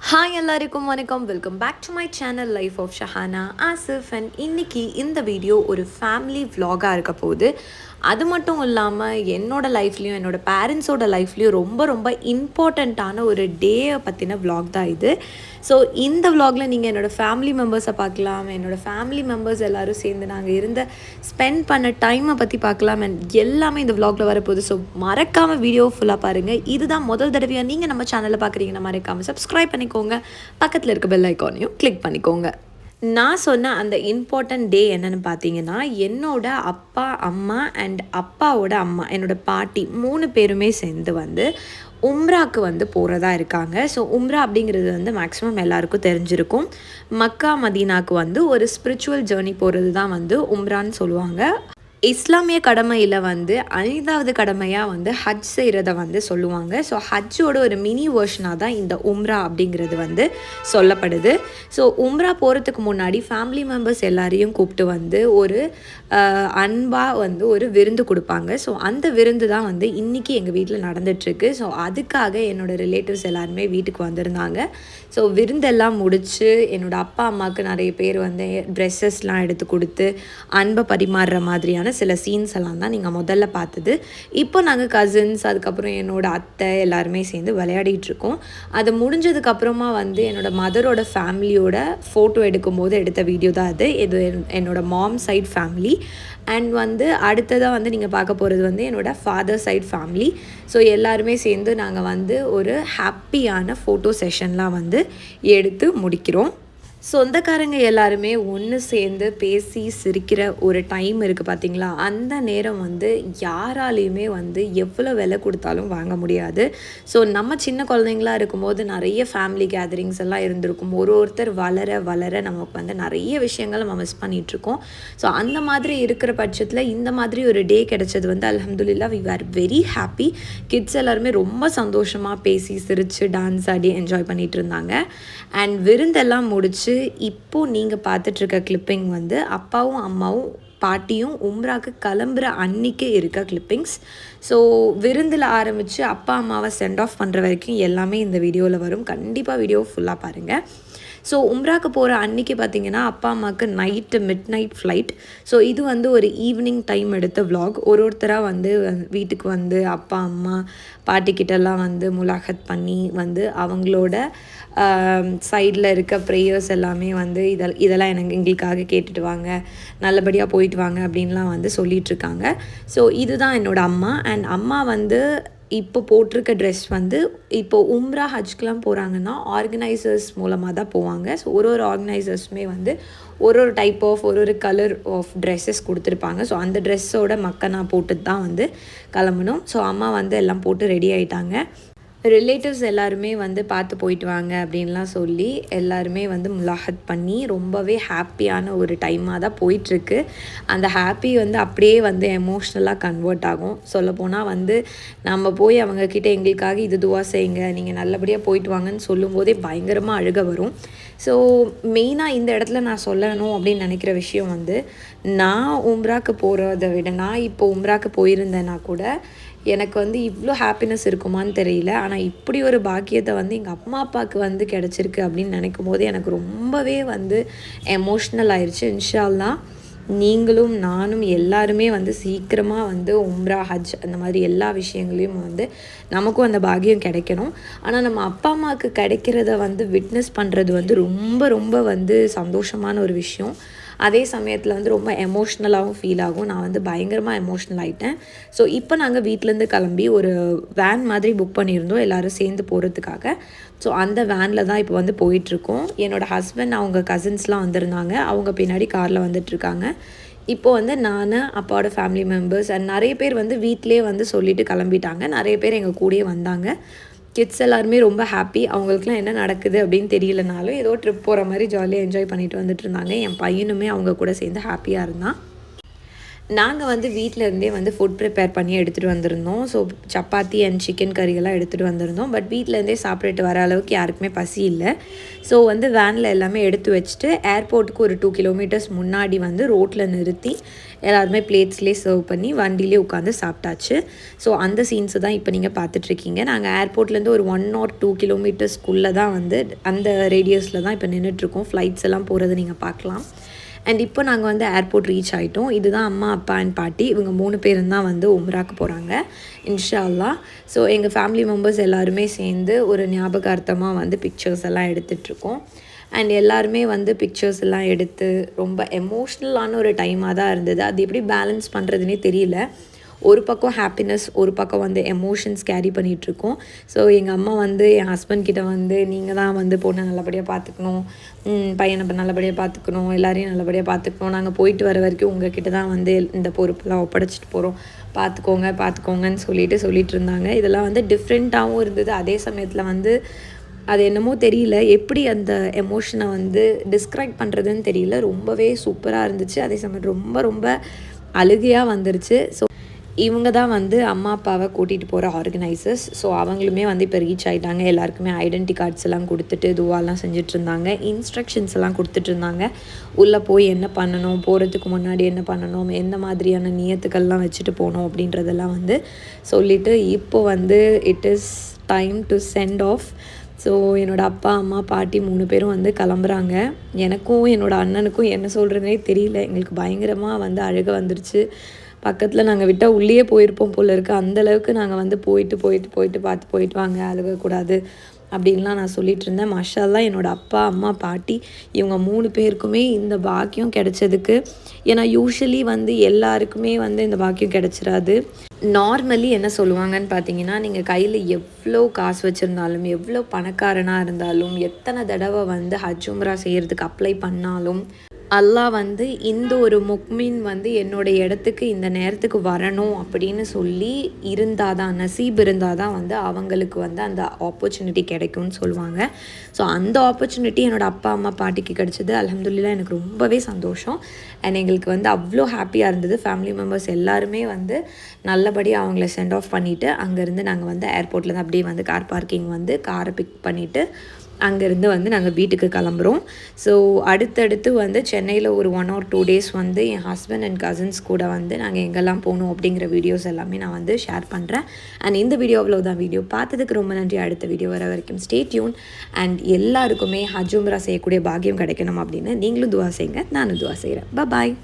Hi எல்லாருக்கும் வணக்கம். Welcome back to my channel life of Shahana Asif. And இன்றைக்கி இந்த வீடியோ ஒரு ஃபேமிலி vlog-ஆ இருக்க போகுது. அது மட்டும் இல்லாமல் என்னோடய லைஃப்லேயும் என்னோடய பேரண்ட்ஸோட லைஃப்லேயும் ரொம்ப ரொம்ப இம்பார்ட்டண்ட்டான ஒரு டேயை பற்றின vlog தான் இது. ஸோ இந்த vlog-ல நீங்கள் என்னோடய ஃபேமிலி மெம்பர்ஸை பார்க்கலாம். என்னோடய ஃபேமிலி மெம்பர்ஸ் எல்லோரும் சேர்ந்து நாங்கள் இருந்த ஸ்பெண்ட் பண்ண டைமை பற்றி பார்க்கலாம். அண்ட் எல்லாமே இந்த vlog-ல வரப்போகுது. ஸோ மறக்காமல் வீடியோ ஃபுல்லாக பாருங்கள். இதுதான் முதல் தடவையாக நீங்கள் நம்ம சேனலில் பார்க்குறீங்கன்னா மறக்காமல் சப்ஸ்கிரைப் பண்ணிக்கோங்க. பக்கத்தில் இருக்க பெல் ஐக்கானையும் கிளிக் பண்ணிக்கோங்க. நான் சொன்ன அந்த இம்பார்ட்டண்ட் டே என்னென்னு பார்த்தீங்கன்னா, என்னோட அப்பா அம்மா அண்ட் அப்பாவோட அம்மா என்னோட பாட்டி 3 பேருமே சேர்ந்து உம்ராக்கு போகிறதா இருக்காங்க. ஸோ உம்ரா அப்படிங்கிறது மேக்ஸிமம் எல்லாருக்கும் தெரிஞ்சிருக்கும். மக்கா மதீனாக்கு ஒரு ஸ்பிரிச்சுவல் ஜேர்னி போகிறது தான் உம்ரான்னு சொல்லுவாங்க. இஸ்லாமிய கடமையில் 5வது கடமையாக ஹஜ் செய்கிறத சொல்லுவாங்க. ஸோ ஹஜ்ஜோட ஒரு மினி வேர்ஷனாக தான் இந்த உம்ரா அப்படிங்கிறது சொல்லப்படுது. ஸோ உம்ரா போகிறதுக்கு முன்னாடி ஃபேமிலி மெம்பர்ஸ் எல்லாரையும் கூப்பிட்டு ஒரு அன்பாக ஒரு விருந்து கொடுப்பாங்க. ஸோ அந்த விருந்து தான் இன்றைக்கி எங்கள் வீட்டில் நடந்துகிட்ருக்கு. ஸோ அதுக்காக என்னோடய ரிலேட்டிவ்ஸ் எல்லாருமே வீட்டுக்கு வந்திருந்தாங்க. ஸோ விருந்தெல்லாம் முடித்து என்னோடய அப்பா அம்மாவுக்கு நிறைய பேர் ட்ரெஸ்ஸஸ்லாம் எடுத்து கொடுத்து அன்பை பரிமாறுற மாதிரியான சில சீன்ஸ் எல்லாம் தான் நீங்கள் முதல்ல பார்த்தது. இப்போ நாங்கள் கசின்ஸ், அதுக்கப்புறம் என்னோடய அத்தை எல்லாருமே சேர்ந்து விளையாடிட்டுருக்கோம். அது முடிஞ்சதுக்கப்புறமா என்னோடய மதரோட ஃபேமிலியோட ஃபோட்டோ எடுக்கும்போது எடுத்த வீடியோ தான் அது. இது என்னோடய மாம் சைட் ஃபேமிலி. அண்ட் அடுத்ததாக நீங்கள் பார்க்க போகிறது என்னோடய ஃபாதர் சைட் ஃபேமிலி. ஸோ எல்லாருமே சேர்ந்து நாங்கள் ஒரு ஹாப்பியான ஃபோட்டோ செஷன்லாம் எடுத்து முடிக்கிறோம். சொந்தக்காரங்க எல்லாருமே ஒன்று சேர்ந்து பேசி சிரிக்கிற ஒரு டைம் இருக்குது பார்த்திங்களா? அந்த நேரம் யாராலையுமே எவ்வளோ விலை கொடுத்தாலும் வாங்க முடியாது. ஸோ நம்ம சின்ன குழந்தைங்களாக இருக்கும்போது நிறைய ஃபேமிலி கேதரிங்ஸ் எல்லாம் இருந்திருக்கும். ஒருத்தர் வளர வளர நமக்கு நிறைய விஷயங்கள் நம்ம மிஸ் பண்ணிகிட்ருக்கோம். ஸோ அந்த மாதிரி இருக்கிற பட்சத்தில் இந்த மாதிரி ஒரு டே கிடச்சது அல்ஹம்துலில்லாஹ் we are very happy. Kids எல்லாருமே ரொம்ப சந்தோஷமாக பேசி சிரித்து டான்ஸ் ஆடி என்ஜாய் பண்ணிகிட்டு இருந்தாங்க. அண்ட் விருந்தெல்லாம் முடித்து இப்போது நீங்கள் பார்த்துட்ருக்க கிளிப்பிங் அப்பாவும் அம்மாவும் பாட்டியும் உம்ராக்கு கிளம்புற அன்றைக்கி இருக்க கிளிப்பிங்ஸ். ஸோ விருந்தில் ஆரம்பித்து அப்பா அம்மாவை சென்ட் ஆஃப் பண்ணுற வரைக்கும் எல்லாமே இந்த வீடியோவில் வரும். கண்டிப்பாக வீடியோ ஃபுல்லாக பாருங்கள். ஸோ உம்ராக்கு போகிற அன்றைக்கி பார்த்திங்கன்னா அப்பா அம்மாவுக்கு மிட் நைட் ஃப்ளைட். ஸோ இது ஒரு ஈவினிங் டைம் எடுத்த vlog. ஒருத்தராக வீட்டுக்கு அப்பா அம்மா பாட்டிக்கிட்டெல்லாம் முலாகத் பண்ணி அவங்களோட சைடில் இருக்க ப்ரேயர்ஸ் எல்லாமே இதெல்லாம் எங்களுக்காக கேட்டுட்டு வாங்க, நல்லபடியாக போயிட்டு வாங்க அப்படின்லாம் சொல்லிகிட்ருக்காங்க. ஸோ இதுதான் என்னோடய அம்மா. அண்ட் அம்மா இப்போ போட்டிருக்க ட்ரெஸ் இப்போது உம்ரா ஹஜ்க்கெலாம் போகிறாங்கன்னா ஆர்கனைசர்ஸ் மூலமாக தான் போவாங்க. ஸோ ஒரு ஆர்கனைசர்ஸுமே ஒரு டைப் ஆஃப் ஒரு கலர் ஆஃப் ட்ரெஸ்ஸஸ் கொடுத்துருப்பாங்க. ஸோ அந்த ட்ரெஸ்ஸோட மக்கனா போட்டு தான் கிளம்பணும். ஸோ அம்மா எல்லாம் போட்டு ரெடி ஆகிட்டாங்க. ரிலேட்டிவ்ஸ் எல்லாருமே பார்த்து போயிட்டு வாங்க அப்படின்லாம் சொல்லி எல்லாருமே முலாஹத் பண்ணி ரொம்பவே ஹாப்பியான ஒரு டைமாக தான் போயிட்டுருக்கு. அந்த ஹாப்பி அப்படியே எமோஷ்னலாக கன்வெர்ட் ஆகும். சொல்லப்போனால் நம்ம போய் அவங்கக்கிட்ட எங்களுக்காக இது துவா செய்யுங்க, நீங்கள் நல்லபடியாக போயிட்டு வாங்கன்னு சொல்லும்போதே பயங்கரமாக அழுக வரும். ஸோ மெயினாக இந்த இடத்துல நான் சொல்லணும் அப்படின்னு நினைக்கிற விஷயம் நான் உம்ராக்கு போகிறத விட நான் இப்போ உம்ராக்கு போயிருந்தேன்னா கூட எனக்கு இவ்வளோ ஹாப்பினஸ் இருக்குமான்னு தெரியல. ஆனால் இப்படி ஒரு பாக்கியத்தை எங்கள் அம்மா அப்பாவுக்கு கிடச்சிருக்கு அப்படின்னு நினைக்கும் போது எனக்கு ரொம்பவே எமோஷ்னல் ஆயிடுச்சு. இன்ஷா அல்லாஹ் நீங்களும் நானும் எல்லாருமே சீக்கிரமாக உம்ரா ஹஜ் அந்த மாதிரி எல்லா விஷயங்களையும் நமக்கும் அந்த பாக்கியம் கிடைக்கணும். ஆனால் நம்ம அப்பா அம்மாவுக்கு கிடைக்கிறத விட்னஸ் பண்ணுறது ரொம்ப ரொம்ப சந்தோஷமான ஒரு விஷயம். அதே சமயத்தில் ரொம்ப எமோஷ்னலாகவும் ஃபீல் ஆகும். நான் பயங்கரமாக எமோஷ்னல் ஆகிட்டேன். ஸோ இப்போ நாங்கள் வீட்டிலேருந்து கிளம்பி ஒரு வேன் மாதிரி புக் பண்ணியிருந்தோம் எல்லோரும் சேர்ந்து போகிறதுக்காக. ஸோ அந்த வேனில் தான் இப்போ போயிட்டுருக்கோம். என்னோடய ஹஸ்பண்ட் அவங்க கசின்ஸ்லாம் வந்திருந்தாங்க. அவங்க பின்னாடி காரில் வந்துட்டுருக்காங்க. இப்போது நான் அப்பாவோட ஃபேமிலி மெம்பர்ஸ் அண்ட் நிறைய பேர் வீட்டிலே சொல்லிவிட்டு கிளம்பிட்டாங்க. நிறைய பேர் எங்கள் கூடயே வந்தாங்க. கிட்ஸ் எல்லாருமே ரொம்ப ஹாப்பி. அவங்களுக்குலாம் என்ன நடக்குது அப்படின்னு தெரியலனாலும் ஏதோ ட்ரிப் போகிற மாதிரி ஜாலியாக என்ஜாய் பண்ணிட்டு வந்துட்டு இருந்தாங்க. என் பையனுமே அவங்க கூட சேர்ந்து ஹாப்பியாக இருந்தான். நாங்கள் வந்து வீட்டிலேருந்தே வந்து ஃபுட் ப்ரிப்பேர் பண்ணி எடுத்துகிட்டு வந்திருந்தோம். ஸோ சப்பாத்தி அண்ட் சிக்கன் கறியெல்லாம் எடுத்துகிட்டு வந்திருந்தோம். பட் வீட்டிலேருந்தே சாப்பிட்டுட்டு வர அளவுக்கு யாருக்குமே பசி இல்லை. ஸோ வந்து வேனில் எல்லாமே எடுத்து வச்சுட்டு ஏர்போர்ட்டுக்கு ஒரு 2 கிலோமீட்டர்ஸ் முன்னாடி வந்து ரோட்டில் நிறுத்தி எல்லாருமே பிளேட்ஸ்லேயே சர்வ் பண்ணி வண்டியிலே உட்காந்து சாப்பிட்டாச்சு. ஸோ அந்த சீன்ஸு தான் இப்போ நீங்கள் பார்த்துட்ருக்கீங்க. நாங்கள் ஏர்போர்ட்லேருந்து ஒரு 1 or 2 கிலோமீட்டர்ஸ்க்குள்ளே தான் வந்து அந்த ரேடியஸில் தான் இப்போ நின்றுட்டுருக்கோம். ஃப்ளைட்ஸ் எல்லாம் போகிறத நீங்கள் பார்க்கலாம். அண்ட் இப்போ நாங்கள் வந்து ஏர்போர்ட் ரீச் ஆகிட்டோம். இதுதான் அம்மா, அப்பா அண்ட் பாட்டி. இவங்க 3 பேரும் தான் வந்து உம்ராக்கு போகிறாங்க இன்ஷா அல்லாஹ். ஸோ எங்கள் ஃபேமிலி மெம்பர்ஸ் எல்லாருமே சேர்ந்து ஒரு ஞாபகார்த்தமாக வந்து பிக்சர்ஸ் எல்லாம் எடுத்துகிட்ருக்கோம். அண்ட் எல்லாருமே வந்து பிக்சர்ஸ் எல்லாம் எடுத்து ரொம்ப எமோஷ்னலான ஒரு டைமாக தான் இருந்தது. அது எப்படி பேலன்ஸ் பண்ணுறதுனே தெரியல. ஒரு பக்கம் ஹாப்பினஸ், ஒரு பக்கம் வந்து எமோஷன்ஸ் கேரி பண்ணிகிட்ருக்கோம். ஸோ எங்கள் அம்மா வந்து என் ஹஸ்பண்ட் கிட்ட வந்து நீங்கள் தான் வந்து பொண்ணை நல்லபடியாக பார்த்துக்கணும், பையனை நல்லபடியாக பார்த்துக்கணும், எல்லாரையும் நல்லபடியாக பார்த்துக்கணும், நாங்கள் போயிட்டு வர வரைக்கும் உங்கள் கிட்ட தான் வந்து இந்த பொறுப்பெல்லாம் ஒப்படைச்சிட்டு போகிறோம், பார்த்துக்கோங்கன்னு சொல்லிட்டு இருந்தாங்க. இதெல்லாம் வந்து டிஃப்ரெண்ட்டாகவும் இருந்தது. அதே சமயத்தில் வந்து அது என்னமோ தெரியல, எப்படி அந்த எமோஷனை வந்து டிஸ்கிரைப் பண்ணுறதுன்னு தெரியல. ரொம்பவே சூப்பராக இருந்துச்சு. அதே சமயம் ரொம்ப ரொம்ப அழுகையாக வந்துருச்சு. ஸோ இவங்க தான் வந்து அம்மா அப்பாவை கூட்டிகிட்டு போகிற ஆர்கனைசர்ஸ். ஸோ அவங்களுமே வந்து இப்போ ரீச் ஆகிட்டாங்க. எல்லாருக்குமே ஐடென்டி கார்ட்ஸ் எல்லாம் கொடுத்துட்டு துவாலாம் செஞ்சிட்ருந்தாங்க. இன்ஸ்ட்ரக்ஷன்ஸ் எல்லாம் கொடுத்துட்ருந்தாங்க. உள்ளே போய் என்ன பண்ணணும், போகிறதுக்கு முன்னாடி என்ன பண்ணணும், எந்த மாதிரியான நியத்துக்கள்லாம் வச்சுட்டு போகணும் அப்படின்றதெல்லாம் வந்து சொல்லிவிட்டு இப்போ வந்து it is time to send off. So என்னோடய அப்பா, அம்மா, பாட்டி 3 பேரும் வந்து கிளம்புறாங்க. எனக்கும் என்னோடய அண்ணனுக்கும் என்ன சொல்கிறதுனே தெரியல. எங்களுக்கு பயங்கரமாக வந்து அழுகை வந்துருச்சு. பக்கத்தில் நாங்கள் விட்டால் உள்ளே போயிருப்போம் போல் இருக்குது. அந்தளவுக்கு நாங்கள் வந்து போயிட்டு வாங்க, அழுகக்கூடாது அப்படின்லாம் நான் சொல்லிகிட்டு இருந்தேன். மாஷாஅல்லாஹ் என்னோடய அப்பா, அம்மா, பாட்டி இவங்க 3 பேருக்குமே இந்த பாக்கியம் கிடைச்சதுக்கு, ஏன்னா யூஷுவலி வந்து எல்லாருக்குமே வந்து இந்த பாக்கியம் கிடைச்சிடாது. நார்மலி என்ன சொல்லுவாங்கன்னு பார்த்தீங்கன்னா, நீங்கள் கையில் எவ்வளோ காசு வச்சுருந்தாலும், எவ்வளோ பணக்காரனாக இருந்தாலும், எத்தனை தடவை வந்து ஹஜ் உம்ரா செய்கிறதுக்கு அப்ளை பண்ணாலும் அல்லாஹ் வந்து இந்த ஒரு முக்மின் வந்து என்னோடய இடத்துக்கு இந்த நேரத்துக்கு வரணும் அப்படின்னு சொல்லி இருந்தால் தான், நசீப் இருந்தால் தான் வந்து அவங்களுக்கு வந்து அந்த ஆப்பர்ச்சுனிட்டி கிடைக்கும்னு சொல்லுவாங்க. ஸோ அந்த ஆப்பர்ச்சுனிட்டி என்னோடய அப்பா, அம்மா, பாட்டிக்கு கிடச்சிது. அல்ஹம்துலில்லாஹ் எனக்கு ரொம்பவே சந்தோஷம். அண்ட் எங்களுக்கு வந்து அவ்வளோ ஹாப்பியாக இருந்தது. ஃபேமிலி மெம்பர்ஸ் எல்லாருமே வந்து நல்லபடியாக அவங்கள சென்ட் ஆஃப் பண்ணிவிட்டு அங்கேருந்து நாங்கள் வந்து ஏர்போர்ட்லேருந்து அப்படியே வந்து கார் பார்க்கிங் வந்து காரை பிக் பண்ணிவிட்டு அங்கேருந்து வந்து நாங்கள் வீட்டுக்கு கிளம்புறோம். ஸோ அடுத்தடுத்து வந்து சென்னையில் ஒரு 1 or 2 days வந்து என் ஹஸ்பண்ட் அண்ட் கசின்ஸ் கூட வந்து நாங்கள் எங்கெல்லாம் போகணும் அப்படிங்கிற வீடியோஸ் எல்லாமே நான் வந்து ஷேர் பண்ணுறேன். அண்ட் இந்த வீடியோ அவ்வளோதான். வீடியோ பார்த்ததுக்கு ரொம்ப நன்றி. அடுத்த வீடியோ வர வரைக்கும் ஸ்டே டியூன். அண்ட் எல்லாருக்குமே ஹஜ் உம்ரா செய்யக்கூடிய பாக்கியம் கிடைக்கணும் அப்படின்னு நீங்களும் துவா செய்யுங்க, நானும் துவா செய்கிறேன். பாய்.